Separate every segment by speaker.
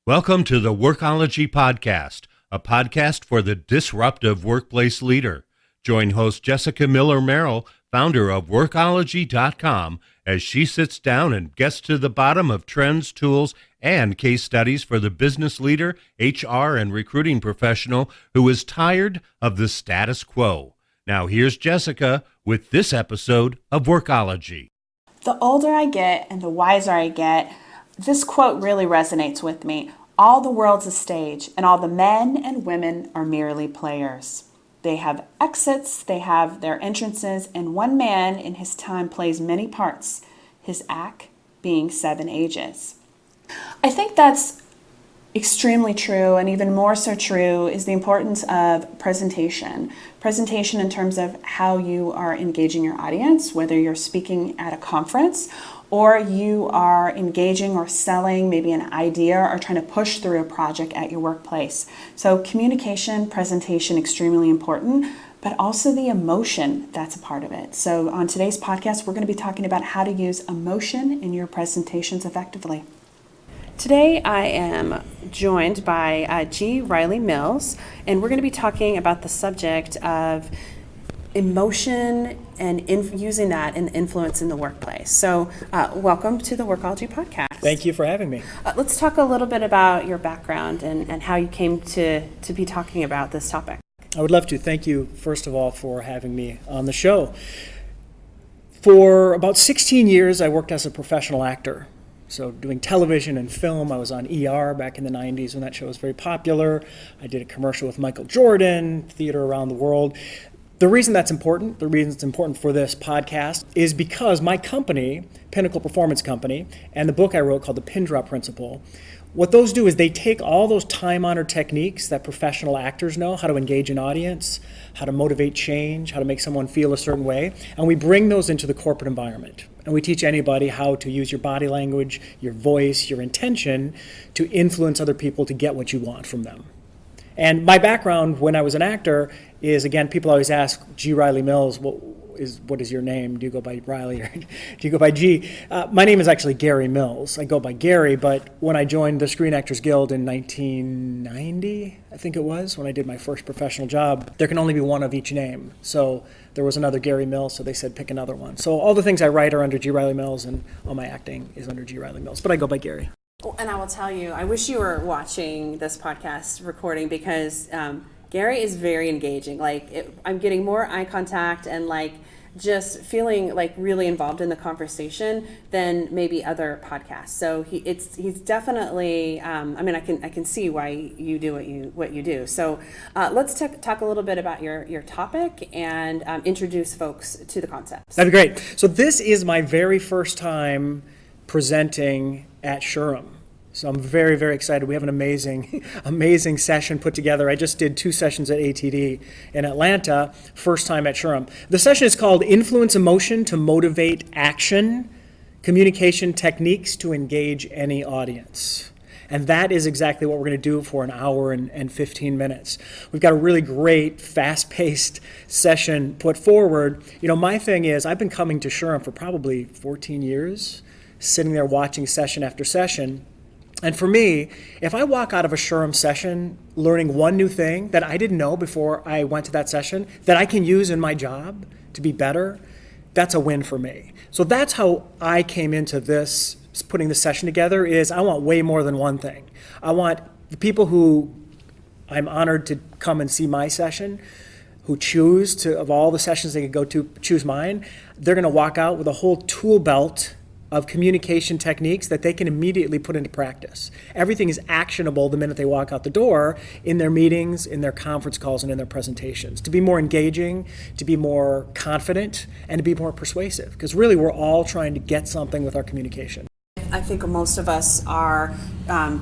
Speaker 1: Welcome to the WORKOLOGY podcast, a podcast for the disruptive workplace leader. Join host Jessica Miller-Merrill, founder of WORKOLOGY.com, as she sits down and gets to the bottom of trends, tools, and case studies for the business leader, HR, and recruiting professional who is tired of the status quo. Now here's Jessica with this episode of WORKOLOGY.
Speaker 2: The older I get and the wiser I get, this quote really resonates with me. All the world's a stage, and all the men and women are merely players. They have exits, they have their entrances, and one man in his time plays many parts, his act being 7 ages. I think that's extremely true, and even more so true is the importance of presentation. Presentation in terms of how you are engaging your audience, whether you're speaking at a conference or you are engaging or selling maybe an idea or trying to push through a project at your workplace. So communication, presentation, extremely important, but also the emotion that's a part of it. So on today's podcast, we're going to be talking about how to use emotion in your presentations effectively. Today I am joined by G. Riley Mills, and we're going to be talking about the subject of emotion and using that in influence in the workplace. So welcome to the WORKOLOGY podcast.
Speaker 3: Thank you for having me.
Speaker 2: Let's talk a little bit about your background and how you came to be talking about this topic.
Speaker 3: I would love to. Thank you, first of all, for having me on the show. For about 16 years, I worked as a professional actor. So doing television and film. I was on ER back in the 90s when that show was very popular. I did a commercial with Michael Jordan, theater around the world. The reason that's important, the reason it's important for this podcast, is because my company, Pinnacle Performance Company, and the book I wrote called The Pin Drop Principle, what those do is they take all those time-honored techniques that professional actors know, how to engage an audience, how to motivate change, how to make someone feel a certain way, and we bring those into the corporate environment. And we teach anybody how to use your body language, your voice, your intention to influence other people to get what you want from them. And my background when I was an actor is, again, people always ask, G. Riley Mills, what is your name? Do you go by Riley or do you go by G? My name is actually Gary Mills. I go by Gary, but when I joined the Screen Actors Guild in 1990, I think it was, when I did my first professional job, there can only be one of each name. So there was another Gary Mills, so they said pick another one. So all the things I write are under G. Riley Mills, and all my acting is under G. Riley Mills, but I go by Gary.
Speaker 2: And I will tell you, I wish you were watching this podcast recording because Gary is very engaging. I'm getting more eye contact and just feeling really involved in the conversation than maybe other podcasts. So he's definitely. I can see why you do what you do. So let's talk a little bit about your topic and introduce folks to the concepts.
Speaker 3: That'd be great. So this is my very first time presenting at SHRM. So I'm very, very excited. We have an amazing session put together. I just did 2 sessions at ATD in Atlanta, first time at SHRM. The session is called Influence Emotion to Motivate Action, Communication Techniques to Engage Any Audience. And that is exactly what we're going to do for an hour and 15 minutes. We've got a really great, fast-paced session put forward. You know, my thing is I've been coming to SHRM for probably 14 years, sitting there watching session after session. And for me, if I walk out of a SHRM session learning one new thing that I didn't know before I went to that session that I can use in my job to be better, that's a win for me. So that's how I came into this, putting the session together, is I want way more than one thing. I want the people who I'm honored to come and see my session, who choose to, of all the sessions they could go to, choose mine, they're going to walk out with a whole tool belt of communication techniques that they can immediately put into practice. Everything is actionable the minute they walk out the door in their meetings, in their conference calls, and in their presentations. To be more engaging, to be more confident, and to be more persuasive. Because really, we're all trying to get something with our communication.
Speaker 2: I think most of us are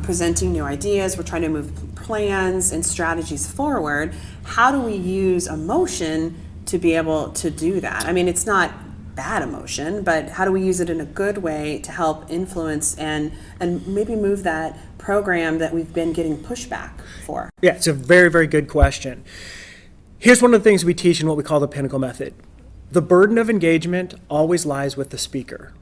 Speaker 2: presenting new ideas. We're trying to move plans and strategies forward. How do we use emotion to be able to do that? I mean, it's not bad emotion, but how do we use it in a good way to help influence and maybe move that program that we've been getting pushback for?
Speaker 3: Yeah, it's a very, very good question. Here's one of the things we teach in what we call the Pinnacle Method. The burden of engagement always lies with the speaker.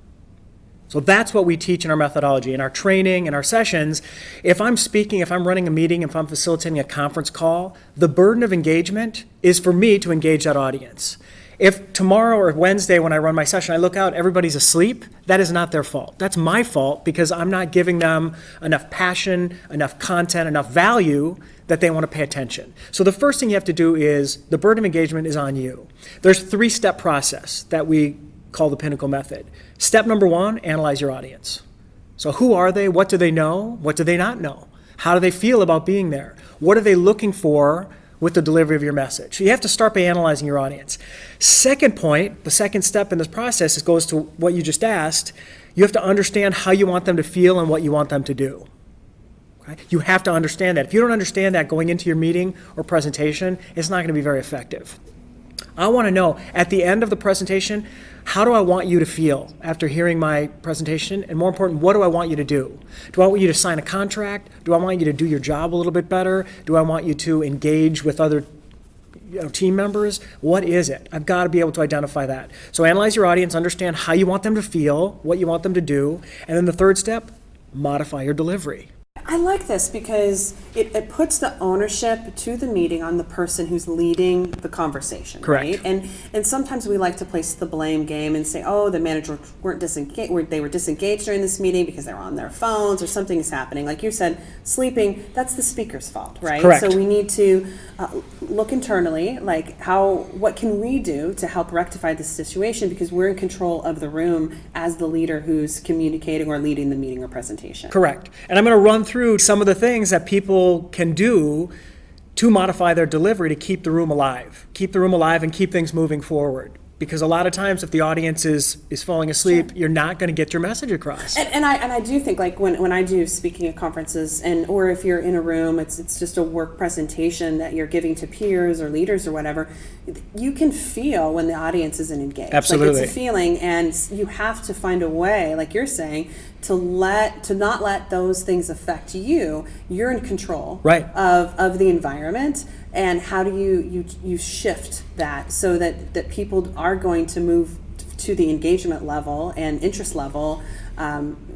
Speaker 3: So that's what we teach in our methodology, in our training, in our sessions. If I'm speaking, if I'm running a meeting, if I'm facilitating a conference call, the burden of engagement is for me to engage that audience. If tomorrow or Wednesday when I run my session, I look out, everybody's asleep, that is not their fault. That's my fault because I'm not giving them enough passion, enough content, enough value that they want to pay attention. So the first thing you have to do is the burden of engagement is on you. There's a 3-step process that we call the Pinnacle Method. Step number 1, analyze your audience. So who are they? What do they know? What do they not know? How do they feel about being there? What are they looking for with the delivery of your message? So you have to start by analyzing your audience. Second point, the second step in this process goes to what you just asked. You have to understand how you want them to feel and what you want them to do. Okay? You have to understand that. If you don't understand that going into your meeting or presentation, it's not going to be very effective. I want to know at the end of the presentation, how do I want you to feel after hearing my presentation? And more important, what do I want you to do? Do I want you to sign a contract? Do I want you to do your job a little bit better? Do I want you to engage with other team members? What is it? I've got to be able to identify that. So analyze your audience, understand how you want them to feel, what you want them to do, and then the third step, modify your delivery.
Speaker 4: I like this because it puts the ownership to the meeting on the person who's leading the conversation.
Speaker 3: Correct.
Speaker 4: Right? And sometimes we like to place the blame game and say, oh, the managers weren't disengaged, they were disengaged during this meeting because they were on their phones or something is happening. Like you said, sleeping, that's the speaker's fault, right?
Speaker 3: Correct.
Speaker 4: So we need to look internally, like what can we do to help rectify this situation, because we're in control of the room as the leader who's communicating or leading the meeting or presentation.
Speaker 3: Correct. And I'm going to run through some of the things that people can do to modify their delivery to keep the room alive and keep things moving forward. Because a lot of times if the audience is falling asleep, You're not going to get your message across.
Speaker 4: And I do think, like when I do speaking at conferences, or if you're in a room, it's just a work presentation that you're giving to peers or leaders or whatever, you can feel when the audience isn't engaged.
Speaker 3: Absolutely.
Speaker 4: Like it's a feeling, and you have to find a way, like you're saying, to not let those things affect you. You're in control of the environment. And how do you shift that so that people are going to move to the engagement level and interest level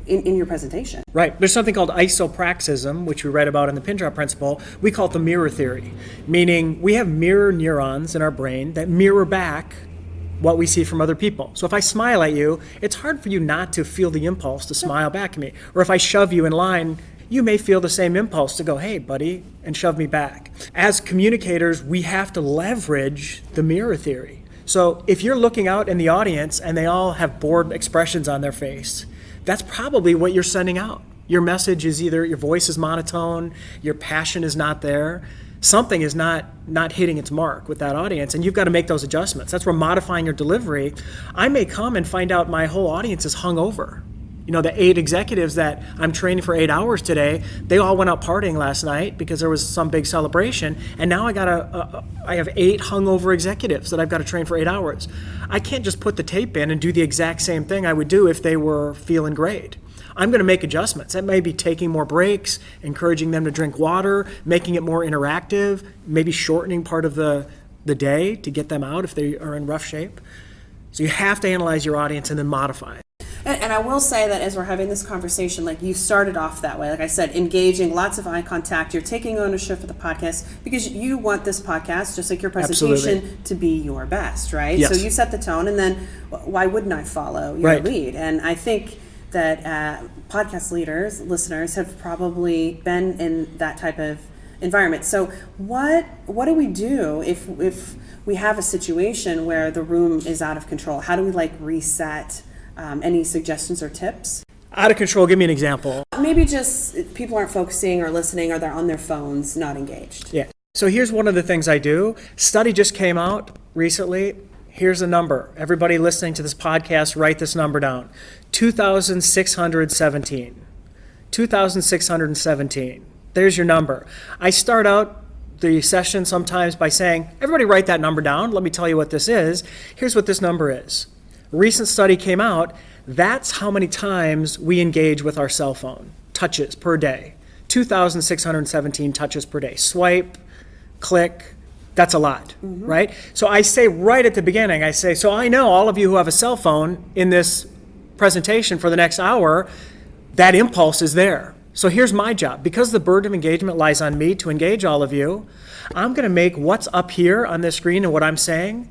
Speaker 4: in your presentation?
Speaker 3: Right. There's something called isopraxism, which we read about in the pin drop principle. We call it the mirror theory, meaning we have mirror neurons in our brain that mirror back what we see from other people. So if I smile at you, it's hard for you not to feel the impulse to smile back at me. Or if I shove you in line, you may feel the same impulse to go, hey, buddy, and shove me back. As communicators, we have to leverage the mirror theory. So if you're looking out in the audience and they all have bored expressions on their face, that's probably what you're sending out. Your message is either your voice is monotone, your passion is not there, something is not hitting its mark with that audience, and you've got to make those adjustments. That's where modifying your delivery. I may come and find out my whole audience is hungover. You know, the 8 executives that I'm training for 8 hours today, they all went out partying last night because there was some big celebration, and now I have 8 hungover executives that I've got to train for 8 hours. I can't just put the tape in and do the exact same thing I would do if they were feeling great. I'm going to make adjustments. That may be taking more breaks, encouraging them to drink water, making it more interactive, maybe shortening part of the day to get them out if they are in rough shape. So you have to analyze your audience and then modify it.
Speaker 4: And I will say that as we're having this conversation, like you started off that way, like I said, engaging, lots of eye contact, you're taking ownership of the podcast because you want this podcast, just like your presentation,
Speaker 3: Absolutely.
Speaker 4: to be your best, right?
Speaker 3: Yes.
Speaker 4: So you set the tone, and then why wouldn't I follow your lead? And I think that podcast listeners have probably been in that type of environment. So what do we do if we have a situation where the room is out of control? How do we reset? Any suggestions or tips?
Speaker 3: Out of control, give me an example.
Speaker 4: Maybe just people aren't focusing or listening, or they're on their phones, not engaged.
Speaker 3: Yeah. So here's one of the things I do. Study just came out recently. Here's a number. Everybody listening to this podcast, write this number down. 2,617. 2,617. There's your number. I start out the session sometimes by saying, everybody write that number down. Let me tell you what this is. Here's what this number is. A recent study came out. That's how many times we engage with our cell phone. Touches per day. 2,617 touches per day. Swipe, click, that's a lot, right? So I say right at the beginning, so I know all of you who have a cell phone in this presentation for the next hour, that impulse is there. So here's my job. Because the burden of engagement lies on me to engage all of you, I'm going to make what's up here on this screen and what I'm saying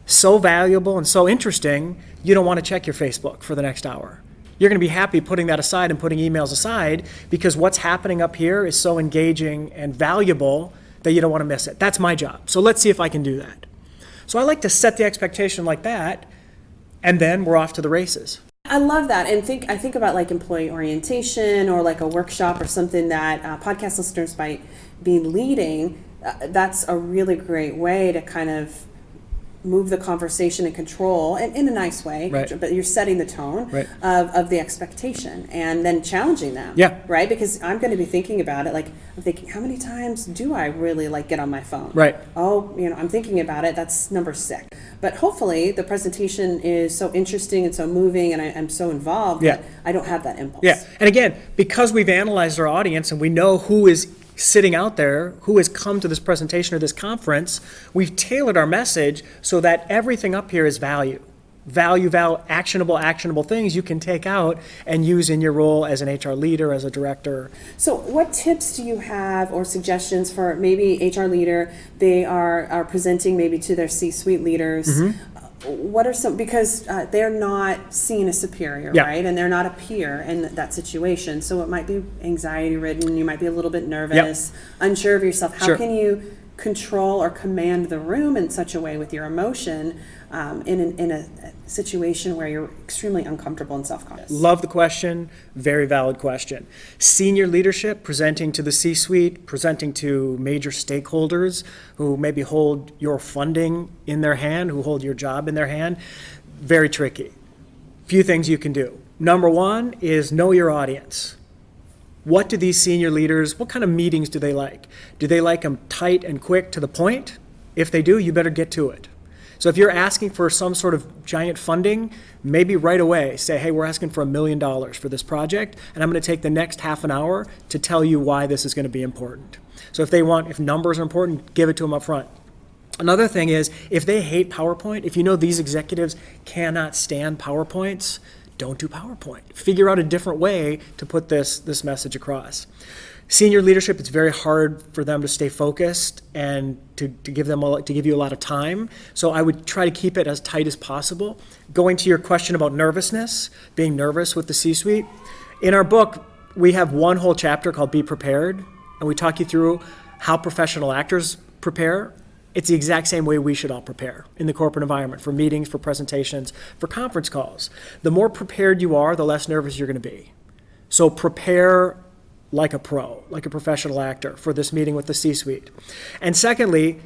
Speaker 3: so valuable and so interesting, you don't want to check your Facebook for the next hour. You're going to be happy putting that aside and putting emails aside because what's happening up here is so engaging and valuable that you don't want to miss it. That's my job. So let's see if I can do that. So I like to set the expectation like that, and then we're off to the races.
Speaker 4: I love that. And I think about like employee orientation or like a workshop or something that podcast listeners might be leading. That's a really great way to kind of move the conversation and control, and in a nice way,
Speaker 3: right.
Speaker 4: But you're setting the tone
Speaker 3: right.
Speaker 4: of the expectation and then challenging them,
Speaker 3: yeah.
Speaker 4: right? Because I'm going to be thinking about it, like I'm thinking, how many times do I really like get on my phone?
Speaker 3: Right.
Speaker 4: Oh, I'm thinking about it. That's number 6. But hopefully the presentation is so interesting and so moving and I'm so involved that I don't have that impulse.
Speaker 3: Yeah, and again, because we've analyzed our audience and we know who is sitting out there, who has come to this presentation or this conference, we've tailored our message so that everything up here is value, actionable things you can take out and use in your role as an HR leader, as a director.
Speaker 4: So what tips do you have or suggestions for maybe HR leader, they are presenting maybe to their C-suite leaders? Mm-hmm. What are some, because they're not seen as superior, right? And they're not a peer in that situation. So it might be anxiety ridden, you might be a little bit nervous, unsure of yourself. How can you control or command the room in such a way with your emotion in a situation where you're extremely uncomfortable and self-conscious?
Speaker 3: Love the question. Very valid question. Senior leadership presenting to the C-suite, presenting to major stakeholders who maybe hold your funding in their hand, who hold your job in their hand, very tricky. Few things you can do. Number 1 is know your audience. What do these senior leaders, what kind of meetings do they like? Do they like them tight and quick to the point? If they do, you better get to it. So if you're asking for some sort of giant funding, maybe right away say, hey, we're asking for $1 million for this project, and I'm going to take the next half an hour to tell you why this is going to be important. So if numbers are important, give it to them up front. Another thing is, if they hate PowerPoint, if you know these executives cannot stand PowerPoints, don't do PowerPoint. Figure out a different way to put this message across. Senior leadership, it's very hard for them to stay focused and to give you a lot of time. So I would try to keep it as tight as possible. Going to your question about nervousness, being nervous with the C-suite. In our book, we have one whole chapter called Be Prepared, and we talk you through how professional actors prepare. It's the exact same way we should all prepare in the corporate environment, for meetings, for presentations, for conference calls. The more prepared you are, the less nervous you're going to be. So prepare like a pro, like a professional actor for this meeting with the C-suite. And secondly,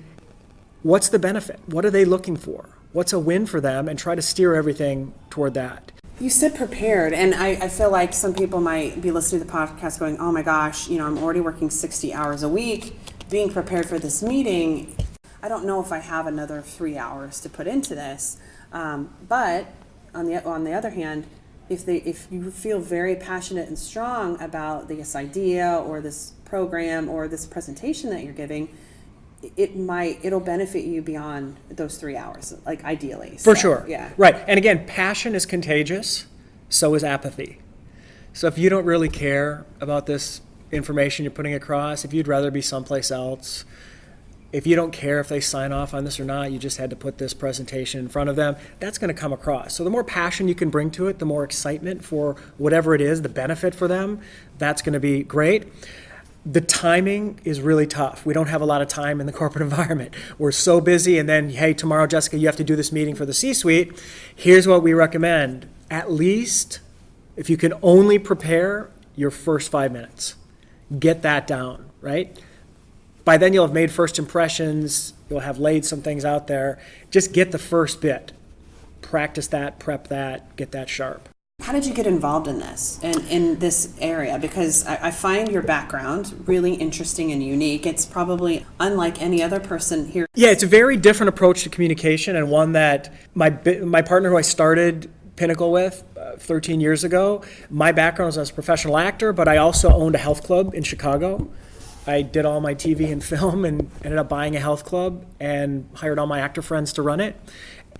Speaker 3: what's the benefit? What are they looking for? What's a win for them? And try to steer everything toward that.
Speaker 4: You said prepared, and I feel like some people might be listening to the podcast going, oh my gosh, I'm already working 60 hours a week, being prepared for this meeting. I don't know if I have another 3 hours to put into this. But on the other hand, if you feel very passionate and strong about this idea or this program or this presentation that you're giving, it'll benefit you beyond those 3 hours, like ideally.
Speaker 3: For sure.
Speaker 4: Yeah.
Speaker 3: Right. And again, passion is contagious, so is apathy. So if you don't really care about this information you're putting across, if you'd rather be someplace else, if you don't care if they sign off on this or not, you just had to put this presentation in front of them, that's going to come across. So the more passion you can bring to it, the more excitement for whatever it is, the benefit for them, that's going to be great. The timing is really tough. We don't have a lot of time in the corporate environment. We're so busy, and then, hey, tomorrow, Jessica, you have to do this meeting for the C-suite. Here's what we recommend. At least, if you can only prepare your first 5 minutes, get that down, right? By then you'll have made first impressions, you'll have laid some things out there. Just get the first bit. Practice that, prep that, get that sharp.
Speaker 4: How did you get involved in this, in this area? Because I find your background really interesting and unique. It's probably unlike any other person here.
Speaker 3: Yeah, it's a very different approach to communication, and one that my partner who I started Pinnacle with 13 years ago, my background was as a professional actor, but I also owned a health club in Chicago. I did all my TV and film and ended up buying a health club and hired all my actor friends to run it.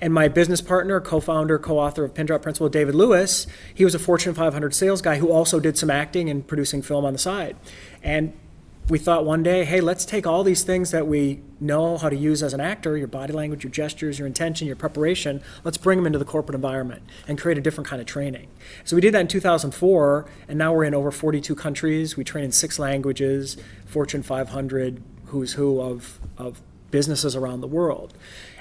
Speaker 3: And my business partner, co-founder, co-author of Pin Drop Principle, David Lewis, he was a Fortune 500 sales guy who also did some acting and producing film on the side. And we thought one day, hey, let's take all these things that we know how to use as an actor, your body language, your gestures, your intention, your preparation, let's bring them into the corporate environment and create a different kind of training. So we did that in 2004, and now we're in over 42 countries. We train in 6 languages, Fortune 500, who's who of businesses around the world.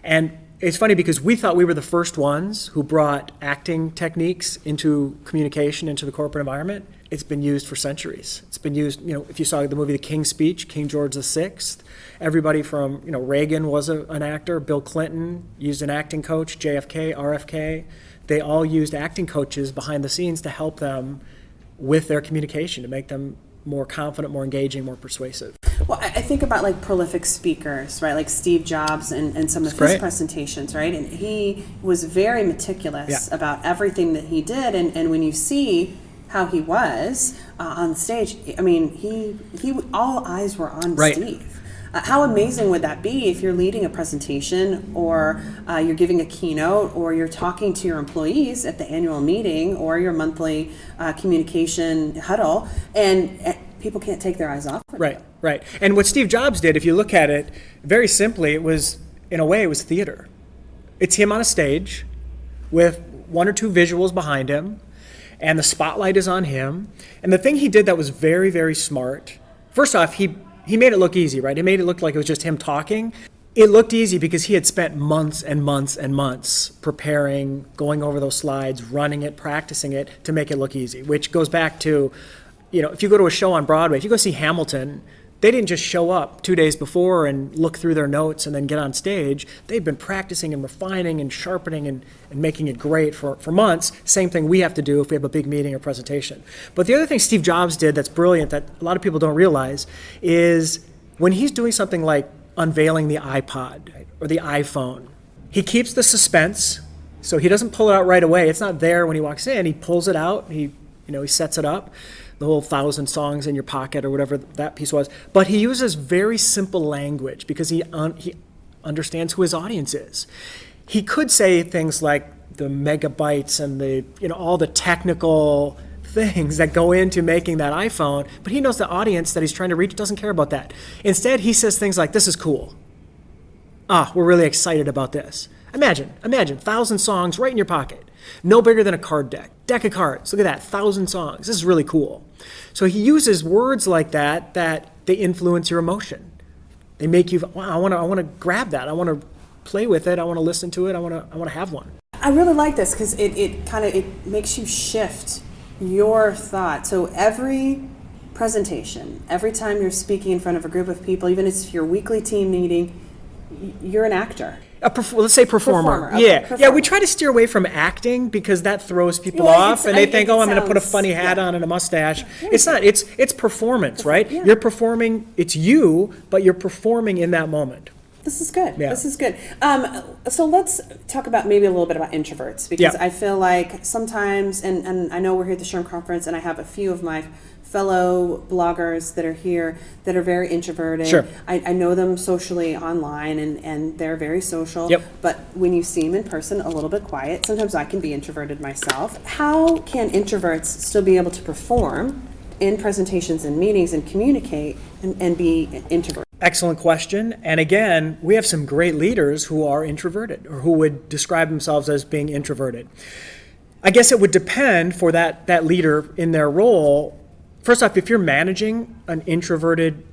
Speaker 3: And it's funny because we thought we were the first ones who brought acting techniques into communication, into the corporate environment. It's been used for centuries. It's been used, if you saw the movie The King's Speech, King George VI, everybody from, Reagan was an actor, Bill Clinton used an acting coach, JFK, RFK. They all used acting coaches behind the scenes to help them with their communication, to make them more confident, more engaging, more persuasive.
Speaker 4: Well, I think about like prolific speakers, right? Like Steve Jobs and some of his presentations, right? And he was very meticulous about everything that he did. And when you see how he was on stage, I mean, he all eyes were on Steve. How amazing would that be if you're leading a presentation or you're giving a keynote or you're talking to your employees at the annual meeting or your monthly communication huddle and people can't take their eyes off of it.
Speaker 3: Right. And what Steve Jobs did, if you look at it, very simply, it was theater. It's him on a stage with 1 or 2 visuals behind him, and the spotlight is on him. And the thing he did that was very, very smart, first off, he made it look easy, right? He made it look like it was just him talking. It looked easy because he had spent months and months and months preparing, going over those slides, running it, practicing it to make it look easy, which goes back to, if you go to a show on Broadway, if you go see Hamilton, they didn't just show up 2 days before and look through their notes and then get on stage. They've been practicing and refining and sharpening and making it great for months. Same thing we have to do if we have a big meeting or presentation. But the other thing Steve Jobs did that's brilliant that a lot of people don't realize is when he's doing something like unveiling the iPod or the iPhone, he keeps the suspense, so he doesn't pull it out right away. It's not there when he walks in. He pulls it out, he sets it up, the whole 1,000 songs in your pocket or whatever that piece was. But he uses very simple language because he understands who his audience is. He could say things like the megabytes and the all the technical things that go into making that iPhone, but he knows the audience that he's trying to reach doesn't care about that. Instead, he says things like, "This is cool. We're really excited about this." Imagine 1,000 songs right in your pocket. No bigger than a card deck of cards. Look at that, 1,000 songs. This is really cool. So he uses words like that they influence your emotion. They make you, wow, I want to grab that. I want to play with it. I want to listen to it. I want to have one.
Speaker 4: I really like this because it makes you shift your thought. So every presentation, every time you're speaking in front of a group of people, even if it's your weekly team meeting, you're an actor.
Speaker 3: Let's say performer. Yeah, we try to steer away from acting because that throws people off and they think, I'm going to put a funny hat on and a mustache. It's not. It's performance, right? Yeah. You're performing. It's you, but you're performing in that moment.
Speaker 4: This is good. Yeah. This is good. So let's talk about maybe a little bit about introverts because I feel like sometimes, and I know we're here at the SHRM conference and I have a few of my fellow bloggers that are here that are very introverted.
Speaker 3: Sure.
Speaker 4: I know them socially online and they're very social.
Speaker 3: Yep.
Speaker 4: But when you see them in person, a little bit quiet. Sometimes I can be introverted myself. How can introverts still be able to perform in presentations and meetings and communicate and be introverted?
Speaker 3: Excellent question. And again, we have some great leaders who are introverted or who would describe themselves as being introverted. I guess it would depend for that leader in their role. First off, if you're managing an introverted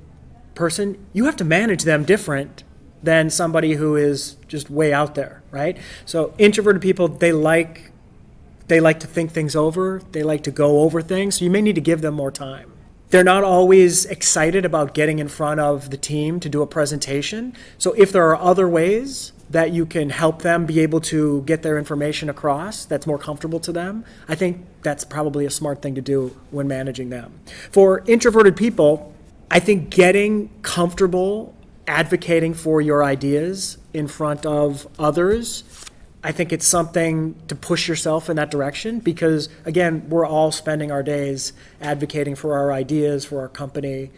Speaker 3: person, you have to manage them different than somebody who is just way out there, right? So introverted people, they like to think things over. They like to go over things. So you may need to give them more time. They're not always excited about getting in front of the team to do a presentation. So if there are other ways that you can help them be able to get their information across that's more comfortable to them, I think that's probably a smart thing to do when managing them. For introverted people, I think getting comfortable advocating for your ideas in front of others, I think it's something to push yourself in that direction because, again, we're all spending our days advocating for our ideas, for our company.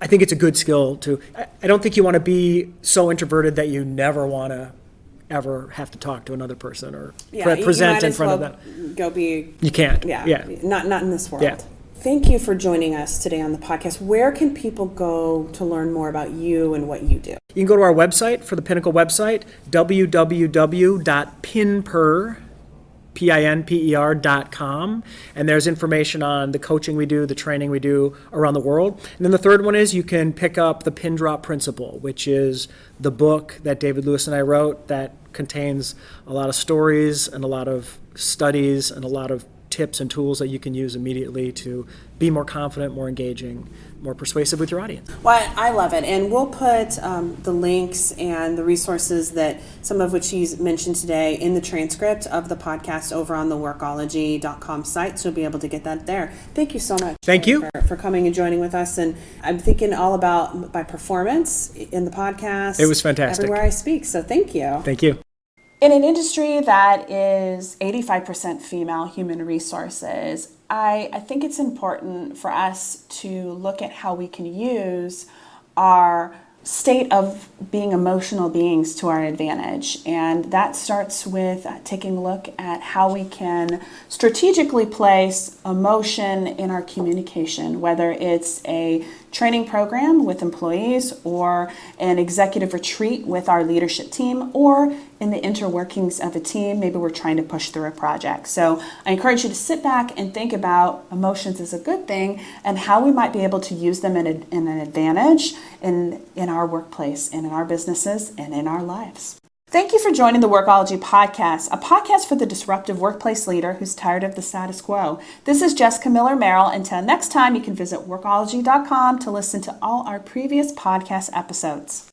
Speaker 3: I think it's a good skill to, I don't think you want to be so introverted that you never want to ever have to talk to another person or
Speaker 4: You
Speaker 3: present
Speaker 4: might
Speaker 3: in
Speaker 4: as
Speaker 3: front of
Speaker 4: well
Speaker 3: them.
Speaker 4: Go be.
Speaker 3: You can't.
Speaker 4: Yeah. Not in this world.
Speaker 3: Yeah.
Speaker 4: Thank you for joining us today on the podcast. Where can people go to learn more about you and what you do?
Speaker 3: You can go to our website, for the Pinnacle website, www.pinper.com, and there's information on the coaching we do, the training we do around the world. And then the third one is you can pick up the Pin Drop Principle, which is the book that David Lewis and I wrote that contains a lot of stories and a lot of studies and a lot of tips and tools that you can use immediately to be more confident, more engaging, more persuasive with your audience.
Speaker 4: Well, I love it. And we'll put the links and the resources that some of which he's mentioned today in the transcript of the podcast over on the workology.com site. So you'll be able to get that there. Thank you so much.
Speaker 3: Thank you
Speaker 4: for coming and joining with us. And I'm thinking all about my performance in the podcast.
Speaker 3: It was fantastic.
Speaker 4: Everywhere I speak. So thank you.
Speaker 3: Thank you.
Speaker 2: In an industry that is 85% female human resources, I think it's important for us to look at how we can use our state of being emotional beings to our advantage. And that starts with taking a look at how we can strategically place emotion in our communication, whether it's a training program with employees or an executive retreat with our leadership team, or in the interworkings of a team, maybe we're trying to push through a project. So I encourage you to sit back and think about emotions as a good thing and how we might be able to use them in an advantage in our workplace and in our businesses and in our lives. Thank you for joining the Workology Podcast, a podcast for the disruptive workplace leader who's tired of the status quo. This is Jessica Miller Merrill. Until next time, you can visit workology.com to listen to all our previous podcast episodes.